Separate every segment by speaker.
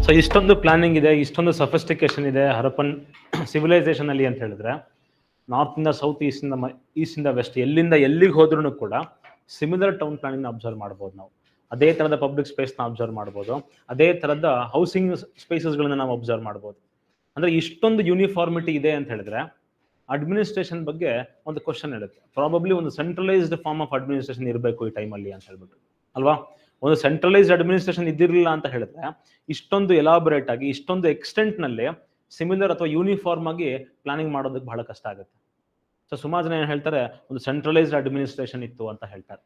Speaker 1: So ಇಷ್ಟೊಂದು planning ಇದೆ, ಇಷ್ಟೊಂದು ಸಫಿಸ್ಟಿಕೇಶನ್ ಇದೆ ಹರಪ್ಪನ್ ಸಿವಿಲೈಸೇಷನ್ ಅಲ್ಲಿ ಅಂತ ಹೇಳಿದ್ರೆ, ನಾರ್ತ್ ಇಂದ ಸೌತ್, ಈಸ್ಟ್ ಇಂದ ವೆಸ್ಟ್, ಎಲ್ಲಿಂದ ಎಲ್ಲಿಗೆ ಹೋದ್ರೂ ಕೂಡ ಸಿಮಿಲರ್ ಟೌನ್ ಪ್ಲಾನಿಂಗ್ ಅಬ್ಸರ್ವ್ ಮಾಡ್ಬೋದು ನಾವು. ಅದೇ ತರದ ಪಬ್ಲಿಕ್ ಸ್ಪೇಸ್ನ ಅಬ್ಸರ್ವ್ ಮಾಡ್ಬೋದು, ಅದೇ ತರದ ಹೌಸಿಂಗ್ ಸ್ಪೇಸಸ್ಗಳನ್ನ ನಾವು ಅಬ್ಸರ್ವ್ ಮಾಡ್ಬೋದು. ಅಂದ್ರೆ ಇಷ್ಟೊಂದು ಯೂನಿಫಾರ್ಮಿಟಿ ಇದೆ ಅಂತ ಹೇಳಿದ್ರೆ ಅಡ್ಮಿನಿಸ್ಟ್ರೇಷನ್ ಬಗ್ಗೆ ಒಂದು ಕ್ವಶನ್ ಇರುತ್ತೆ. ಪ್ರಾಬಬ್ಲಿ ಒಂದು ಸೆಂಟ್ರಲೈಸ್ಡ್ ಫಾರ್ಮ್ ಆಫ್ ಅಡ್ಮಿನಿಸ್ಟ್ರೇಷನ್ ಇರಬೇಕು ಈ ಟೈಮಲ್ಲಿ ಅಂತ ಹೇಳ್ಬಿಟ್ಟು ಅಲ್ವಾ. ಒಂದು ಸೆಂಟ್ರಲೈಸ್ಡ್ ಅಡ್ಮಿನಿಸ್ಟ್ರೇಷನ್ ಇದ್ದಿರಲಿಲ್ಲ ಅಂತ ಹೇಳಿದ್ರೆ ಇಷ್ಟೊಂದು ಎಲಾಬರೇಟ್ ಆಗಿ, ಇಷ್ಟೊಂದು ಎಕ್ಸ್ಟೆಂಟ್ ನಲ್ಲಿ ಸಿಮಿಲರ್ ಅಥವಾ ಯೂನಿಫಾರ್ಮ್ ಆಗಿ ಪ್ಲಾನಿಂಗ್ ಮಾಡೋದಕ್ಕೆ ಬಹಳ ಕಷ್ಟ ಆಗುತ್ತೆ. ಸೊ ಸುಮಾರು ಜನ ಏನ್ ಹೇಳ್ತಾರೆ, ಒಂದು ಸೆಂಟ್ರಲೈಸ್ಡ್ ಅಡ್ಮಿನಿಸ್ಟ್ರೇಷನ್ ಇತ್ತು ಅಂತ ಹೇಳ್ತಾರೆ.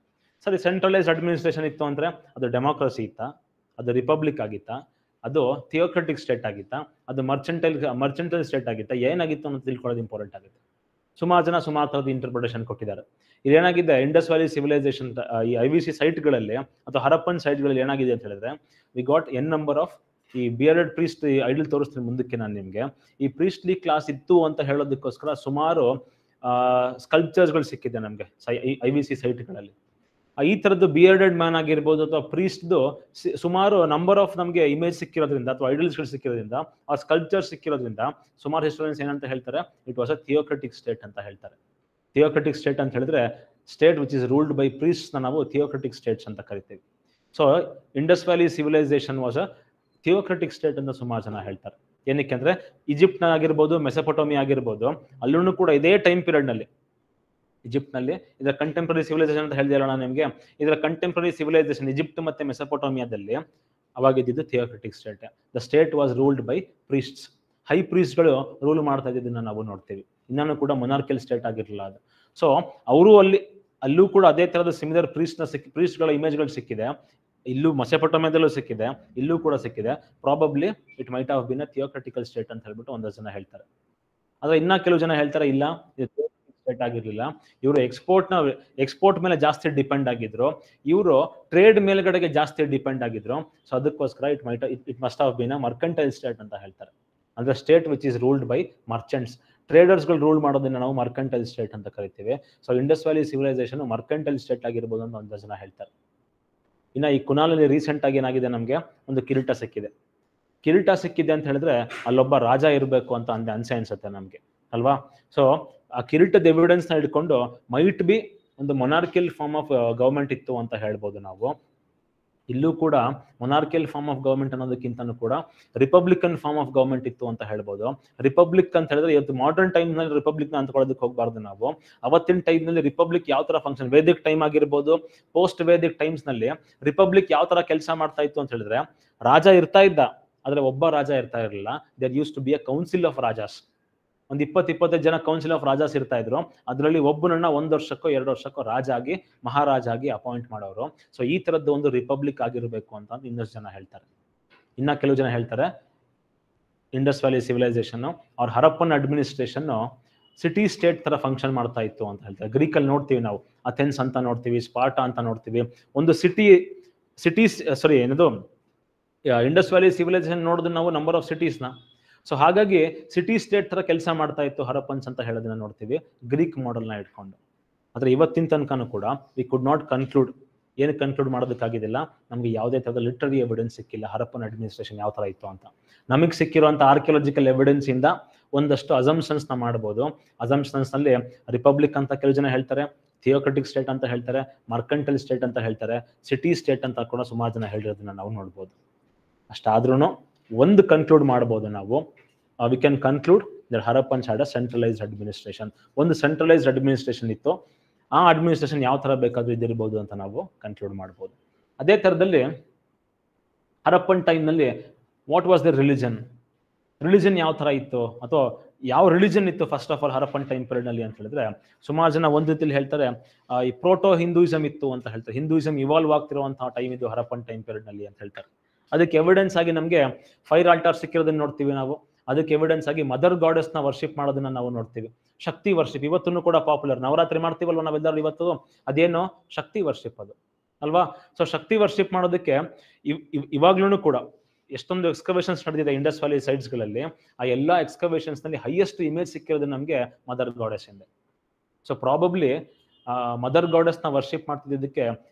Speaker 1: ಸರಿ, ಸೆಂಟ್ರಲೈಸ್ಡ್ ಅಡ್ಮಿನಿಸ್ಟ್ರೇಷನ್ ಇತ್ತು ಅಂದ್ರೆ ಅದು ಡೆಮೋಕ್ರಸಿ ಇತ್ತಾ, ಅದು ರಿಪಬ್ಲಿಕ್ ಆಗಿತ್ತಾ, ಅದು ಥಿಯೋಕ್ರೆಟಿಕ್ ಸ್ಟೇಟ್ ಆಗಿತ್ತಾ, ಅದು ಮರ್ಚೆಂಟಲ್ ಸ್ಟೇಟ್ ಆಗಿತ್ತಾ, ಏನಾಗಿತ್ತು ಅನ್ನೋದು ತಿಳ್ಕೊಳ್ಳೋದು ಇಂಪಾರ್ಟೆಂಟ್ ಆಗುತ್ತೆ. ಸುಮಾರು ಜನ ಸುಮಾರು ಥರದ ಇಂಟರ್ಪ್ರಿಟೇಷನ್ ಕೊಟ್ಟಿದ್ದಾರೆ. ಇದೇನಾಗಿದೆ, ಇಂಡಸ್ ವ್ಯಾಲಿ ಸಿವಿಲೈಸೇಷನ್ ಈ IVC ಸೈಟ್ಗಳಲ್ಲಿ ಅಥವಾ ಹರಪ್ಪನ್ ಸೈಟ್ಗಳಲ್ಲಿ ಏನಾಗಿದೆ ಅಂತ ಹೇಳಿದ್ರೆ, we got N number of ಈ ಬಿಯರ್ಡೆಡ್ ಪ್ರೀಸ್ಟ್ ಐಡಲ್ ತೋರಿಸ್ತೀನಿ ಮುಂದಕ್ಕೆ ನಾನು ನಿಮ್ಗೆ. ಈ ಪ್ರೀಸ್ಟ್ಲಿ ಕ್ಲಾಸ್ ಇತ್ತು ಅಂತ ಹೇಳೋದಕ್ಕೋಸ್ಕರ ಸುಮಾರು ಸ್ಕಲ್ಪ್ಚರ್ಸ್ಗಳು ಸಿಕ್ಕಿದೆ ನಮಗೆ IVC ಸೈಟ್ಗಳಲ್ಲಿ. ಈ ತರದ್ದು ಬಿಯರ್ಡೆಡ್ ಮ್ಯಾನ್ ಆಗಿರ್ಬೋದು ಅಥವಾ ಪ್ರೀಸ್ಟ್ದು ಸುಮಾರು ನಂಬರ್ ಆಫ್ ನಮಗೆ ಇಮೇಜ್ ಸಿಕ್ಕಿರೋದ್ರಿಂದ ಅಥವಾ ಐಡಲ್ಸ್ಗಳು ಸಿಕ್ಕಿರೋದ್ರಿಂದ, ಆ ಸ್ಕಲ್ಪ್ಚರ್ ಸಿಕ್ಕಿರೋದ್ರಿಂದ ಸುಮಾರು ಹಿಸ್ಟೋರಿಯನ್ಸ್ ಏನಂತ ಹೇಳ್ತಾರೆ, it was a theocratic state ಅಂತ ಹೇಳ್ತಾರೆ. ಥಿಯೋಕ್ರೆಟಿಕ್ ಸ್ಟೇಟ್ ಅಂತ ಹೇಳಿದ್ರೆ state which is ruled by priests ನಾವು ಥಿಯೋಕ್ರೆಟಿಕ್ ಸ್ಟೇಟ್ಸ್ ಅಂತ ಕರಿತೀವಿ. So Indus valley civilisation was a theocratic state ಅಂತ ಸುಮಾರು ಜನ ಹೇಳ್ತಾರೆ. ಏನಕ್ಕೆ ಅಂದ್ರೆ ಈಜಿಪ್ಟ್ ಆಗಿರ್ಬೋದು, ಮೆಸೊಪೊಟೋಮಿಯಾ ಆಗಿರ್ಬೋದು, ಅಲ್ಲೂ ಕೂಡ ಇದೇ ಟೈಮ್ ಪೀರಿಯಡ್ ನಲ್ಲಿ ಈಜಿಪ್ಟ್ ನಲ್ಲಿ ಇದರ ಕಂಟೆಂಪರರಿ ಸಿವಿಲೈಸೇಷನ್ ಅಂತ ಹೇಳಿದೆ ನಾನು ನಿಮಗೆ. ಇದರ ಕಂಟೆಂಪರರಿ ಸಿವಿಲೈಸೇಷನ್ ಈಜಿಪ್ಟ್ ಮತ್ತೆ ಮೆಸೊಪೊಟೋಮಿಯಾದಲ್ಲಿ ಅವಾಗ ಇದ್ದಿದ್ದು theocratic state. The state was ruled by priests. High ಪ್ರೀಸ್ಟ್ಗಳು ರೂಲ್ ಮಾಡ್ತಾ ಇದ್ದದನ್ನ ನಾವು ನೋಡ್ತೀವಿ. ಇನ್ನೂ ಕೂಡ ಮೊನಾರ್ಕಿಯಲ್ ಸ್ಟೇಟ್ ಆಗಿರಲಿಲ್ಲ ಅದು. ಸೊ ಅವರು ಅಲ್ಲೂ ಕೂಡ ಅದೇ ತರದ ಸಿಮಿಲರ್ ಪ್ರೀಸ್ಟ್ಗಳ ಇಮೇಜ್ಗಳು ಸಿಕ್ಕಿದೆ. ಇಲ್ಲೂ ಮೆಸೊಪೊಟೋಮಿಯಾದಲ್ಲೂ ಸಿಕ್ಕಿದೆ, ಇಲ್ಲೂ ಕೂಡ ಸಿಕ್ಕಿದೆ. Probably it might have been a theocratical state ಅಂತ ಹೇಳ್ಬಿಟ್ಟು ಒಂದಷ್ಟು ಜನ ಹೇಳ್ತಾರೆ. ಆದ್ರೆ ಇನ್ನ ಕೆಲವು ಜನ ಹೇಳ್ತಾರೆ ಇಲ್ಲ, ಇದು ಸ್ಟೇಟ್ ಆಗಿರ್ಲಿಲ್ಲ, ಇವರು ಎಕ್ಸ್ಪೋರ್ಟ್ ಮೇಲೆ ಜಾಸ್ತಿ ಡಿಪೆಂಡ್ ಆಗಿದ್ರು, ಇವರು ಟ್ರೇಡ್ ಮೇಲ್ಗಡೆಗೆ ಜಾಸ್ತಿ ಡಿಪೆಂಡ್ ಆಗಿದ್ರು. ಸೊ ಅದಕ್ಕೋಸ್ಕರ it must have been a mercantile state ಅಂತ ಹೇಳ್ತಾರೆ. ಅಂದ್ರೆ state which is ruled by merchants, ಟ್ರೇಡರ್ಸ್ಗಳು ರೂಲ್ ಮಾಡೋದನ್ನ ನಾವು ಮರ್ಕೆಂಟೈಲ್ ಸ್ಟೇಟ್ ಅಂತ ಕರಿತೀವಿ. So Indus valley civilisation mercantile state ಆಗಿರ್ಬೋದು ಅಂತ ಒಂದಷ್ಟು ಜನ ಹೇಳ್ತಾರೆ. ಇನ್ನ ಈ ಕುನಾಲಲ್ಲಿ ರೀಸೆಂಟ್ ಆಗಿ ಏನಾಗಿದೆ, ನಮಗೆ ಒಂದು ಕಿರೀಟ ಸಿಕ್ಕಿದೆ. ಕಿರೀಟ ಸಿಕ್ಕಿದೆ ಅಂತ ಹೇಳಿದ್ರೆ ಅಲ್ಲೊಬ್ಬ ರಾಜ ಇರಬೇಕು ಅಂತ ಅನ್ಸುತ್ತೆ ನಮ್ಗೆ ಅಲ್ವಾ. ಸೊ ಆ ಕಿರೀಟದ ಎವಿಡೆನ್ಸ್ ನ ಹಿಡ್ಕೊಂಡು ಮೈಟ್ ಬಿ ಒಂದು ಮೊನಾರ್ಕಿಯಲ್ ಫಾರ್ಮ್ ಆಫ್ ಗವರ್ಮೆಂಟ್ ಇತ್ತು ಅಂತ ಹೇಳ್ಬೋದು ನಾವು. ಇಲ್ಲೂ ಕೂಡ ಮೊನಾರ್ಕಿಯಲ್ ಫಾರ್ಮ್ ಆಫ್ ಗವರ್ಮೆಂಟ್ ಅನ್ನೋದಕ್ಕಿಂತನೂ ಕೂಡ ರಿಪಬ್ಲಿಕನ್ ಫಾರ್ಮ್ ಆಫ್ ಗವರ್ಮೆಂಟ್ ಇತ್ತು ಅಂತ ಹೇಳ್ಬೋದು. ರಿಪಬ್ಲಿಕ್ ಅಂತ ಹೇಳಿದ್ರೆ ಇವತ್ತು ಮಾಡರ್ನ್ ಟೈಮ್ ನಲ್ಲಿ ರಿಪಬ್ಲಿಕ್ ನ ಅಂದ್ಕೊಳ್ಳೋದಕ್ಕೆ ಹೋಗ್ಬಾರ್ದು ನಾವು. ಅವತ್ತಿನ ಟೈಮ್ ನಲ್ಲಿ ರಿಪಬ್ಲಿಕ್ ಯಾವ ತರ ಫಂಕ್ಷನ್, ವೇದಿಕ್ ಟೈಮ್ ಆಗಿರ್ಬೋದು, ಪೋಸ್ಟ್ ವೇದಿಕ್ ಟೈಮ್ಸ್ ನಲ್ಲಿ ರಿಪಬ್ಲಿಕ್ ಯಾವ ತರ ಕೆಲಸ ಮಾಡ್ತಾ ಇತ್ತು ಅಂತ ಹೇಳಿದ್ರೆ, ರಾಜ ಇರ್ತಾ ಇದ್ದ, ಆದ್ರೆ ಒಬ್ಬ ರಾಜ ಇರ್ತಾ ಇರಲಿಲ್ಲ. There used to be a council of rajas. ಒಂದು 20-25 ಜನ ಕೌನ್ಸಿಲ್ ಆಫ್ ರಾಜಾಸ್ ಇರ್ತಾ ಇದ್ರು. ಅದರಲ್ಲಿ ಒಬ್ಬನನ್ನ 1 ವರ್ಷಕ್ಕೋ 2 ವರ್ಷಕ್ಕೋ ರಾಜ ಆಗಿ, ಮಹಾರಾಜ ಆಗಿ ಅಪಾಯಿಂಟ್ ಮಾಡೋರು. ಸೊ ಈ ತರದ್ದು ಒಂದು ರಿಪಬ್ಲಿಕ್ ಆಗಿರ್ಬೇಕು ಅಂತ ಇನ್ನಷ್ಟು ಜನ ಹೇಳ್ತಾರೆ. ಇನ್ನ ಕೆಲವು ಜನ ಹೇಳ್ತಾರೆ ಇಂಡಸ್ ವ್ಯಾಲಿ ಸಿವಿಲೈಸೇಷನ್ ಅವ್ರ ಹರಪ್ಪನ್ ಅಡ್ಮಿನಿಸ್ಟ್ರೇಷನ್ ಸಿಟಿ ಸ್ಟೇಟ್ ತರ ಫಂಕ್ಷನ್ ಮಾಡ್ತಾ ಇತ್ತು ಅಂತ ಹೇಳ್ತಾರೆ. ಗ್ರೀಕಲ್ಲಿ ನೋಡ್ತೀವಿ ನಾವು, ಅಥೆನ್ಸ್ ಅಂತ ನೋಡ್ತೀವಿ, ಸ್ಪಾರ್ಟಾ ಅಂತ ನೋಡ್ತೀವಿ. ಒಂದು ಇಂಡಸ್ ವ್ಯಾಲಿ ಸಿವಿಲೈಸೇಷನ್ ನೋಡಿದ್ರೆ ನಾವು ನಂಬರ್ ಆಫ್ ಸಿಟೀಸ್ನ. ಸೊ ಹಾಗಾಗಿ ಸಿಟಿ ಸ್ಟೇಟ್ ತರ ಕೆಲಸ ಮಾಡ್ತಾ ಇತ್ತು ಹರಪ್ಪನ್ಸ್ ಅಂತ ಹೇಳೋದನ್ನ ನೋಡ್ತೀವಿ ಗ್ರೀಕ್ ಮಾಡೆಲ್ನ ಇಟ್ಕೊಂಡು. ಆದ್ರೆ ಇವತ್ತಿನ ತನಕನೂ ಕೂಡ ವಿ ಕುಡ್ ನಾಟ್ ಕನ್ಕ್ಲೂಡ್. ಏನು ಕನ್ಕ್ಲೂಡ್ ಮಾಡೋದಕ್ಕಾಗಿದ್ದಿಲ್ಲ, ನಮ್ಗೆ ಯಾವುದೇ ತರದ ಲಿಟರರಿ ಎವಿಡೆನ್ಸ್ ಸಿಕ್ಕಿಲ್ಲ ಹರಪ್ಪನ್ ಅಡ್ಮಿನಿಸ್ಟ್ರೇಷನ್ ಯಾವ ತರ ಇತ್ತು ಅಂತ. ನಮಗೆ ಸಿಕ್ಕಿರುವಂತ ಆರ್ಕಿಯಾಲಜಿಕಲ್ ಎವಿಡೆನ್ಸ್ ಇಂದ ಒಂದಷ್ಟು ಅಸಂಪ್ಷನ್ಸ್ ನ ಮಾಡಬಹುದು. ಅಸಂಪ್ಷನ್ಸ್ ನಲ್ಲಿ ರಿಪಬ್ಲಿಕ್ ಅಂತ ಕೆಲವು ಜನ ಹೇಳ್ತಾರೆ, ಥಿಯೋಕ್ರೆಟಿಕ್ ಸ್ಟೇಟ್ ಅಂತ ಹೇಳ್ತಾರೆ, ಮರ್ಕೆಂಟೈಲ್ ಸ್ಟೇಟ್ ಅಂತ ಹೇಳ್ತಾರೆ, ಸಿಟಿ ಸ್ಟೇಟ್ ಅಂತ ಕೂಡ ಸುಮಾರು ಜನ ಹೇಳಿರೋದನ್ನ ನಾವು ನೋಡ್ಬೋದು. ಅಷ್ಟಾದ್ರೂ ಒಂದು ಕನ್ಕ್ಲೂಡ್ ಮಾಡಬಹುದು ನಾವು, we can conclude that Harappans had a centralised administration. ಒಂದು ಸೆಂಟ್ರಲೈಸ್ಡ್ ಅಡ್ಮಿನಿಸ್ಟ್ರೇಷನ್ ಇತ್ತು, ಆ ಅಡ್ಮಿನಿಸ್ಟ್ರೇಷನ್ ಯಾವ ತರ ಬೇಕಾದ್ರೂ ಇದಿರ್ಬೋದು ಅಂತ ನಾವು ಕನ್ಕ್ಲೂಡ್ ಮಾಡ್ಬೋದು. ಅದೇ ತರದಲ್ಲಿ ಹರಪ್ಪನ್ ಟೈಮ್ ನಲ್ಲಿ ವಾಟ್ ವಾಸ್ ದ ರಿಲಿಜನ್ ಯಾವ ತರ ಇತ್ತು, ಅಥವಾ ಯಾವ ರಿಲಿಜನ್ ಇತ್ತು first of all Harappan time period ನಲ್ಲಿ ಅಂತ ಹೇಳಿದ್ರೆ, ಸುಮಾರು ಜನ ಒಂದು ರೀತಿಯಲ್ಲಿ ಹೇಳ್ತಾರೆ ಈ ಪ್ರೋಟೋ ಹಿಂದೂಯಿಸಮ್ ಇತ್ತು ಅಂತ ಹೇಳ್ತಾರೆ. ಹಿಂದೂಯಿಸಮ್ ಇವಾಲ್ವ್ ಆಗ್ತಿರುವಂತಹ ಟೈಮ್ ಇದು ಹರಪ್ಪನ್ ಟೈಮ್ ಪೀರಿಯಡ್ ನಲ್ಲಿ ಅಂತ ಹೇಳ್ತಾರೆ. ಅದಕ್ಕೆ ಎವಿಡೆನ್ಸ್ ಆಗಿ ನಮಗೆ ಫೈರ್ ಆಲ್ಟಾರ್ ಸಿಕ್ಕಿರೋದನ್ನ ನೋಡ್ತೀವಿ ನಾವು. ಅದಕ್ಕೆ ಎವಿಡೆನ್ಸ್ ಆಗಿ ಮದರ್ ಗಾಡೆಸ್ ನ ವರ್ಷಿಪ್ ಮಾಡೋದನ್ನ ನಾವು ನೋಡ್ತೀವಿ. ಶಕ್ತಿ ವರ್ಷಿಪ್ ಇವತ್ತೂ ಕೂಡ ಪಾಪ್ಯುಲರ್. ನವರಾತ್ರಿ ಮಾಡ್ತೀವಲ್ವ ನಾವೆಲ್ಲರೂ ಇವತ್ತು, ಅದೇನೋ ಶಕ್ತಿ ವರ್ಷಿಪ್ ಅದು ಅಲ್ವಾ. ಸೊ ಶಕ್ತಿ ವರ್ಷಿಪ್ ಮಾಡೋದಕ್ಕೆ ಇವಾಗ್ಲೂ ಕೂಡ ಎಷ್ಟೊಂದು ಎಕ್ಸ್ಕವೇಷನ್ಸ್ ನಡೆದಿದೆ ಇಂಡಸ್ ವ್ಯಾಲಿ ಸೈಟ್ಸ್ ಗಳಲ್ಲಿ. ಆ ಎಲ್ಲಾ ಎಕ್ಸ್ಕವೇಷನ್ಸ್ ನಲ್ಲಿ ಹೈಯೆಸ್ಟ್ ಇಮೇಜ್ ಸಿಕ್ಕಿರೋದು ನಮಗೆ ಮದರ್ ಗಾಡೆಸ್ ಇಂದ. ಸೊ ಪ್ರಾಬಬ್ಲಿ ಮದರ್ ಗಾಡೆಸ್ ನ ವರ್ಷಿಪ್ ಮಾಡ್ತಿದ್ದಕ್ಕೆ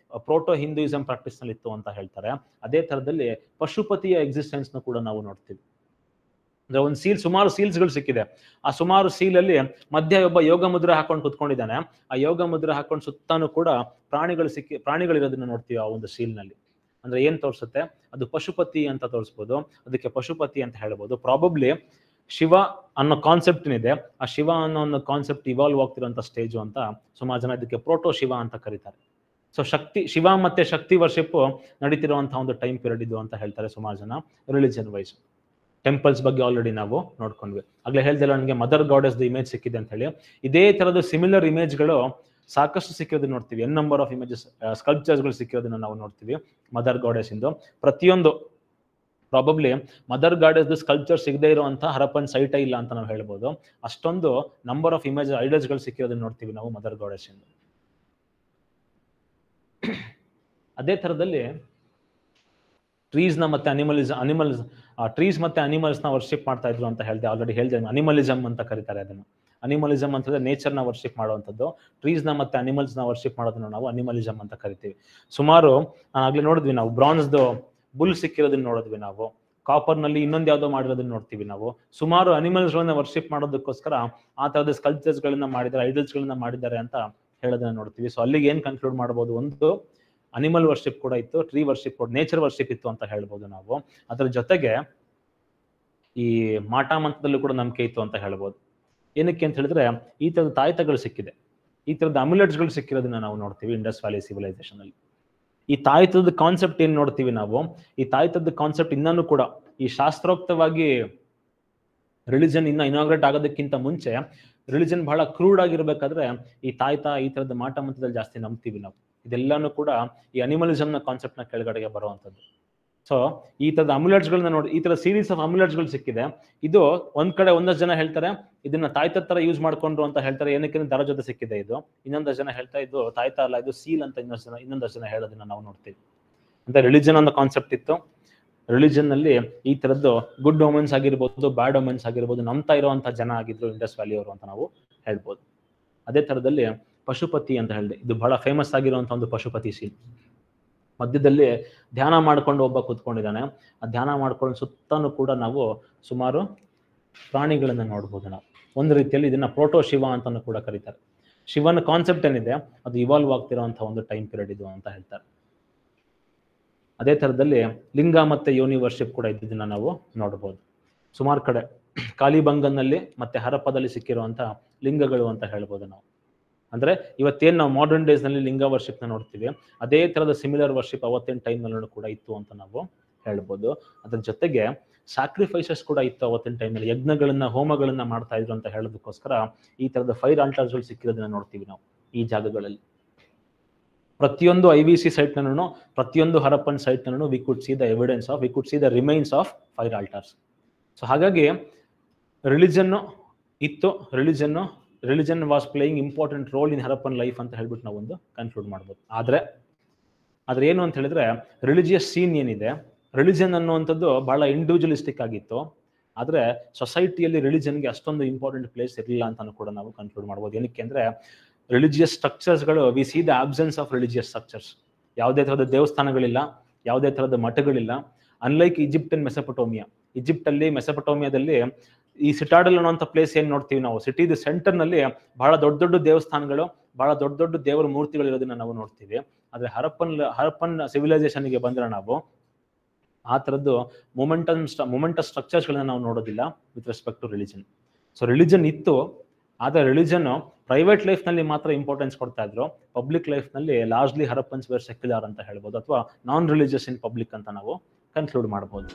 Speaker 1: ಪ್ರೋಟೋ ಹಿಂದೂಯಿಸಂ ಪ್ರಾಕ್ಟೀಸ್ ನಲ್ಲಿ ಇತ್ತು ಅಂತ ಹೇಳ್ತಾರೆ. ಅದೇ ತರದಲ್ಲಿ ಪಶುಪತಿಯ ಎಕ್ಸಿಸ್ಟೆನ್ಸ್ ಕೂಡ ನಾವು ನೋಡ್ತೀವಿ. ಅಂದ್ರೆ ಒಂದು ಸುಮಾರು ಸೀಲ್ಸ್ಗಳು ಸಿಕ್ಕಿದೆ. ಆ ಸುಮಾರು ಸೀಲಲ್ಲಿ ಮಧ್ಯ ಒಬ್ಬ ಯೋಗ ಮುದ್ರೆ ಹಾಕೊಂಡು ಕುತ್ಕೊಂಡಿದ್ದಾನೆ. ಆ ಯೋಗ ಮುದ್ರೆ ಹಾಕೊಂಡು ಸುತ್ತಾನು ಕೂಡ ಪ್ರಾಣಿಗಳಿರೋದನ್ನ ನೋಡ್ತೀವಿ ಆ ಒಂದು ಸೀಲ್ನಲ್ಲಿ. ಅಂದ್ರೆ ಏನ್ ತೋರಿಸುತ್ತೆ? ಅದು ಪಶುಪತಿ ಅಂತ ತೋರಿಸ್ಬೋದು, ಅದಕ್ಕೆ ಪಶುಪತಿ ಅಂತ ಹೇಳ್ಬೋದು. ಪ್ರಾಬಬ್ಲಿ ಶಿವ ಅನ್ನೋ ಕಾನ್ಸೆಪ್ಟ್ ಏನಿದೆ, ಆ ಶಿವ ಅನ್ನೋ ಒಂದು ಕಾನ್ಸೆಪ್ಟ್ ಇವಾಲ್ವ್ ಆಗ್ತಿರೋಂಥ ಸ್ಟೇಜು ಅಂತ ಸುಮಾರು ಜನ ಇದಕ್ಕೆ ಪ್ರೋಟೋ ಶಿವ ಅಂತ ಕರೀತಾರೆ. ಸೊ ಶಿವ ಮತ್ತೆ ಶಕ್ತಿ ವರ್ಷಿಪ್ ನಡೀತಿರುವಂತಹ ಒಂದು ಟೈಮ್ ಪೀರಿಯಡ್ ಇದು ಅಂತ ಹೇಳ್ತಾರೆ ಸುಮಾರು ಜನ ರಿಲಿಜನ್ ವೈಸ್. ಟೆಂಪಲ್ಸ್ ಬಗ್ಗೆ ಆಲ್ರೆಡಿ ನಾವು ನೋಡ್ಕೊಂಡ್ವಿ. ಆಗ್ಲೇ ಹೇಳ್ದಲ್ಲ ನನಗೆ ಮದರ್ ಗಾಡೆಸ್ ಇಮೇಜ್ ಸಿಕ್ಕಿದೆ ಅಂತ ಹೇಳಿ. ಇದೇ ತರದ ಸಿಮಿಲರ್ ಇಮೇಜ್ಗಳು ಸಾಕಷ್ಟು ಸಿಕ್ಕಿರೋದನ್ನ ನೋಡ್ತೀವಿ. ನಂಬರ್ ಆಫ್ ಇಮೇಜಸ್ ಸ್ಕಲ್ಪ್ಚರ್ಸ್ಗಳು ಸಿಕ್ಕಿರೋದನ್ನ ನಾವು ನೋಡ್ತೀವಿ ಮದರ್ ಗಾಡೆಸ್ ಇಂದು. ಪ್ರತಿಯೊಂದು ಪ್ರಾಬಬ್ಲಿ ಮದರ್ ಗಾಡೆಸ್ ಸ್ಕಲ್ಪ್ಚರ್ ಸಿಗದೇ ಇರುವಂತಹ ಹರಪ್ಪನ್ ಸೈಟೇ ಇಲ್ಲ ಅಂತ ನಾವು ಹೇಳ್ಬೋದು. ಅಷ್ಟೊಂದು ನಂಬರ್ ಆಫ್ ಇಮೇಜ್ ಐಡಲ್ಸ್ಗಳು ಸಿಕ್ಕಿರೋದನ್ನ ನೋಡ್ತೀವಿ ನಾವು ಮದರ್ ಗಾಡೆಸ್ ಇಂದು. ಅದೇ ತರದಲ್ಲಿ ಟ್ರೀಸ್ ಮತ್ತೆ ಟ್ರೀಸ್ ಮತ್ತೆ ಅನಿಮಲ್ಸ್ ನ ವರ್ಷಿಪ್ ಮಾಡ್ತಾ ಇದ್ರು ಅಂತ ಆಲ್ರೆಡಿ ಹೇಳ್ದೆ. ಅನಿಮಲಿಸಮ್ ಅಂತ ಕರೀತಾರೆ ಅದನ್ನು. ಅನಿಮಲಿಸಮ್ ಅಂತಂದ್ರೆ ನೇಚರ್ ನ ವರ್ಷಿಪ್ ಮಾಡುವಂಥದ್ದು. ಟ್ರೀಸ್ ನ ಮತ್ತೆ ಅನಿಮಲ್ಸ್ ನ ವರ್ಷಿಪ್ ಮಾಡೋದನ್ನ ನಾವು ಅನಿಮಲಿಸಮ್ ಅಂತ ಕರಿತೀವಿ. ಸುಮಾರು ಆಗ್ಲೇ ನೋಡಿದ್ವಿ ನಾವು ಬ್ರಾನ್ಸ್ದು ಬುಲ್ ಸಿಕ್ಕಿರೋದನ್ನ ನೋಡಿದ್ವಿ ನಾವು. ಕಾಪರ್ ನಲ್ಲಿ ಇನ್ನೊಂದು ಯಾವ್ದೋ ಮಾಡಿರೋದನ್ನ ನೋಡ್ತೀವಿ ನಾವು. ಸುಮಾರು ಅನಿಮಲ್ಸ್ ಗಳನ್ನ ವರ್ಷಿಪ್ ಮಾಡೋದಕ್ಕೋಸ್ಕರ ಆ ತರದ ಸ್ಕಲ್ಪ್ಚರ್ಸ್ ಗಳನ್ನ ಮಾಡಿದ್ದಾರೆ, ಐಡಲ್ಸ್ ಗಳನ್ನ ಮಾಡಿದ್ದಾರೆ ಅಂತ ಹೇಳೋದನ್ನ ನೋಡ್ತೀವಿ. ಸೊ ಅಲ್ಲಿಗೆ ಏನ್ ಕನ್ಕ್ಲೂಡ್ ಮಾಡಬಹುದು? ಒಂದು ಅನಿಮಲ್ ವರ್ಷಿಪ್ ಕೂಡ ಇತ್ತು, ಟ್ರೀ ವರ್ಷಿಪ್, ನೇಚರ್ ವರ್ಷಿಪ್ ಇತ್ತು ಅಂತ ಹೇಳ್ಬೋದು ನಾವು. ಅದ್ರ ಜೊತೆಗೆ ಈ ಮಾಟ ಮಂತ್ರದಲ್ಲೂ ಕೂಡ ನಂಬಿಕೆ ಇತ್ತು ಅಂತ ಹೇಳ್ಬೋದು. ಏನಕ್ಕೆ ಅಂತ ಹೇಳಿದ್ರೆ ಈ ತರದ ತಾಯ್ತಗಳು ಸಿಕ್ಕಿದೆ, ಈ ತರದ ಅಮ್ಯುಲೆಟ್ಸ್ಗಳು ಸಿಕ್ಕಿರೋದನ್ನ ನಾವು ನೋಡ್ತೀವಿ ಇಂಡಸ್ ವ್ಯಾಲಿ ಸಿವಿಲೈಸೇಷನ್ ಅಲ್ಲಿ. ಈ ತಾಯ್ತದ ಕಾನ್ಸೆಪ್ಟ್ ಏನ್ ನೋಡ್ತೀವಿ ನಾವು, ಈ ತಾಯ್ತದ ಕಾನ್ಸೆಪ್ಟ್ ಇನ್ನೂ ಕೂಡ ಈ ಶಾಸ್ತ್ರೋಕ್ತವಾಗಿ ರಿಲಿಜನ್ ಇನ್ನ ಇನಾಗ್ರೇಟ್ ಆಗೋದಕ್ಕಿಂತ ಮುಂಚೆ ರಿಲಿಜನ್ ಬಹಳ ಕ್ರೂಡ್ ಆಗಿರ್ಬೇಕಾದ್ರೆ ಈ ತಾಯ್ತ ಈ ತರದ ಮಾಟ ಮಂತ್ರದಲ್ಲಿ ಜಾಸ್ತಿ ನಂಬ್ತೀವಿ ನಾವು. ಇದೆಲ್ಲಾನು ಕೂಡ ಈ ಅನಿಮಲಿಸಮ್ ನ ಕಾನ್ಸೆಪ್ಟ್ ನ ಕೆಳಗಡೆಗೆ ಬರುವಂತದ್ದು. ಸೊ ಈ ತರದ ಅಮ್ಯುಲೆಟ್ಸ್ ಗಳನ್ನ ನೋಡಿ, ಈ ತರ ಸೀರೀಸ್ ಆಫ್ ಅಮ್ಯುಲೆಟ್ಸ್ ಗಳು ಸಿಕ್ಕಿದೆ. ಇದು ಒಂದ್ ಕಡೆ ಒಂದಷ್ಟು ಜನ ಹೇಳ್ತಾರೆ ಇದನ್ನ ತಾಯ್ತ ತರ ಯೂಸ್ ಮಾಡ್ಕೊಂಡ್ರು ಅಂತ ಹೇಳ್ತಾರೆ, ಏನಕ್ಕೆ ದರ ಜೊತೆ ಸಿಕ್ಕಿದೆ ಇದು. ಇನ್ನೊಂದಷ್ಟು ಜನ ಹೇಳ್ತಾ ಇದು ತಾಯ್ತ ಅಲ್ಲ, ಇದು ಸೀಲ್ ಅಂತ ಇನ್ನೊಂದಷ್ಟು ಜನ ಹೇಳೋದನ್ನ ನಾವು ನೋಡ್ತೀವಿ. ಅಂತ ರಿಲಿಜನ್ ಅನ್ನೋ ಕಾನ್ಸೆಪ್ಟ್ ಇತ್ತು. ರಿಲಿಜನ್ ನಲ್ಲಿ ಈ ತರದ್ದು ಗುಡ್ ಒಮೆನ್ಸ್ ಆಗಿರ್ಬೋದು, ಬ್ಯಾಡ್ ಒಮೆನ್ಸ್ ಆಗಿರ್ಬೋದು ನಂಬ್ತಾ ಇರುವಂತಹ ಜನ ಆಗಿದ್ರು ಇಂಡಸ್ ವ್ಯಾಲಿ ಅವರು ಅಂತ ನಾವು ಹೇಳ್ಬೋದು. ಅದೇ ತರದಲ್ಲಿ ಪಶುಪತಿ ಅಂತ ಹೇಳಿದೆ, ಇದು ಬಹಳ ಫೇಮಸ್ ಆಗಿರುವಂತಹ ಒಂದು ಪಶುಪತಿ ಸೀನ್. ಮಧ್ಯದಲ್ಲಿ ಧ್ಯಾನ ಮಾಡ್ಕೊಂಡು ಒಬ್ಬ ಕೂತ್ಕೊಂಡಿದ್ದಾನೆ. ಆ ಧ್ಯಾನ ಮಾಡ್ಕೊಂಡು ಸುತ್ತಾನು ಕೂಡ ನಾವು ಸುಮಾರು ಪ್ರಾಣಿಗಳನ್ನ ನೋಡ್ಬೋದು ನಾವು. ಒಂದು ರೀತಿಯಲ್ಲಿ ಇದನ್ನ ಪ್ರೋಟೋ ಶಿವ ಅಂತಾನು ಕೂಡ ಕರೀತಾರೆ. ಶಿವನ ಕಾನ್ಸೆಪ್ಟ್ ಏನಿದೆ ಅದು ಇವಾಲ್ವ್ ಆಗ್ತಿರುವಂತಹ ಒಂದು ಟೈಮ್ ಪೀರಿಯಡ್ ಇದು ಅಂತ ಹೇಳ್ತಾರೆ. ಅದೇ ತರದಲ್ಲಿ ಲಿಂಗ ಮತ್ತೆ ಯೋನಿ ವರ್ಷಿಪ್ ಕೂಡ ಇದ್ದಿದ್ದನ್ನ ನಾವು ನೋಡ್ಬೋದು. ಸುಮಾರು ಕಡೆ ಕಾಲಿಬಂಗನ್ನಲ್ಲಿ ಮತ್ತೆ ಹರಪ್ಪದಲ್ಲಿ ಸಿಕ್ಕಿರುವಂತಹ ಲಿಂಗಗಳು ಅಂತ ಹೇಳ್ಬೋದು ನಾವು. ಅಂದ್ರೆ ಇವತ್ತೇನ್ ನಾವು ಮಾಡರ್ನ್ ಡೇಸ್ ನಲ್ಲಿ ಲಿಂಗ ವರ್ಷಿಪ್ ನ ನೋಡ್ತೀವಿ, ಅದೇ ತರದ ಸಿಮಿಲರ್ ವರ್ಷಿಪ್ ಅವತ್ತಿನ ಟೈಮ್ ನಲ್ಲೂ ಕೂಡ ಇತ್ತು ಅಂತ ನಾವು ಹೇಳ್ಬೋದು. ಅದ್ರ ಜೊತೆಗೆ ಸ್ಯಾಕ್ರಿಫೈಸಸ್ ಕೂಡ ಇತ್ತು ಅವತ್ತಿನ ಟೈಮ್ ನಲ್ಲಿ. ಯಜ್ಞಗಳನ್ನ ಹೋಮಗಳನ್ನ ಮಾಡ್ತಾ ಇದ್ರು ಅಂತ ಹೇಳೋದಕ್ಕೋಸ್ಕರ ಈ ತರದ ಫೈರ್ ಆಲ್ಟರ್ಸ್ಗಳು ಸಿಕ್ಕಿರೋದನ್ನ ನೋಡ್ತೀವಿ ನಾವು ಈ ಜಾಗಗಳಲ್ಲಿ. ಪ್ರತಿಯೊಂದು IVC ಸೈಟ್ ನಲ್ಲೂ, ಪ್ರತಿಯೊಂದು ಹರಪ್ಪನ್ ಸೈಟ್ ನಲ್ಲೂ we could see the remains of fire alters. So ಹಾಗಾಗಿ ರಿಲಿಜನ್ ಇತ್ತು, religion was playing important role in Harappan life ಅಂತ ಹೇಳ್ಬಿಟ್ಟು ನಾವು ಒಂದು ಕನ್ಕ್ಲೂಡ್ ಮಾಡ್ಬೋದು. ಆದ್ರೆ ಏನು ಅಂತ ಹೇಳಿದ್ರೆ ರಿಲಿಜಿಯಸ್ ಸೀನ್ ಏನಿದೆ, ರಿಲಿಜನ್ ಅನ್ನುವಂಥದ್ದು ಬಹಳ ಇಂಡಿವಿಜುವಲಿಸ್ಟಿಕ್ ಆಗಿತ್ತು. ಆದ್ರೆ ಸೊಸೈಟಿಯಲ್ಲಿ ರಿಲಿಜನ್ಗೆ ಅಷ್ಟೊಂದು ಇಂಪಾರ್ಟೆಂಟ್ ಪ್ಲೇಸ್ ಇರಲಿಲ್ಲ ಅಂತಾನು ಕೂಡ ನಾವು ಕನ್ಕ್ಲೂಡ್ ಮಾಡ್ಬೋದು. ಏನಕ್ಕೆ ಅಂದ್ರೆ ರಿಲಿಜಿಯಸ್ ಸ್ಟ್ರಕ್ಚರ್ಸ್ಗಳು, we see the absence of religious structures. ಯಾವುದೇ ತರಹದ ದೇವಸ್ಥಾನಗಳಿಲ್ಲ, ಯಾವುದೇ ತರಹದ ಮಠಗಳಿಲ್ಲ. Unlike Egypt and Mesopotamia, Egypt ಅಲ್ಲಿ ಮೆಸೊಪಟೋಮಿಯಾದಲ್ಲಿ ಈ ಸಿಟಾಡಲ್ ಅನ್ನುವಂಥ ಪ್ಲೇಸ್ ಏನ್ ನೋಡ್ತೀವಿ ನಾವು, ಸಿಟಿದ ಸೆಂಟರ್ ನಲ್ಲಿ ಬಹಳ ದೊಡ್ಡ ದೊಡ್ಡ ದೇವಸ್ಥಾನಗಳು, ಬಹಳ ದೊಡ್ಡ ದೊಡ್ಡ ದೇವರ ಮೂರ್ತಿಗಳು ಇರೋದನ್ನ ನಾವು ನೋಡ್ತೀವಿ. ಆದ್ರೆ ಹರಪ್ಪನ್ ಸಿವಿಲೈಸೇಷನ್ಗೆ ಬಂದ್ರೆ ನಾವು ಆ ತರದ್ದು ಮೊಮೆಂಟಸ್ ಸ್ಟ್ರಕ್ಚರ್ಸ್ ಗಳನ್ನ ನಾವು ನೋಡೋದಿಲ್ಲ with respect to religion. So religion ಇತ್ತು, ಆದ್ರೆ ರಿಲಿಜನ್ ಪ್ರೈವೇಟ್ ಲೈಫ್ ನಲ್ಲಿ ಮಾತ್ರ ಇಂಪಾರ್ಟೆನ್ಸ್ ಕೊಡ್ತಾ ಇದ್ರು. ಪಬ್ಲಿಕ್ ಲೈಫ್ ನಲ್ಲಿ ಲಾರ್ಜ್ಲಿ ಹರಪ್ಪನ್ಸ್ ವೇರ್ ಸೆಕ್ಯುಲರ್ ಅಂತ ಹೇಳ್ಬೋದು, ಅಥವಾ ನಾನ್ ರಿಲಿಜಿಯಸ್ ಇನ್ ಪಬ್ಲಿಕ್ ಅಂತ ನಾವು ಕನ್ಕ್ಲೂಡ್ ಮಾಡಬಹುದು.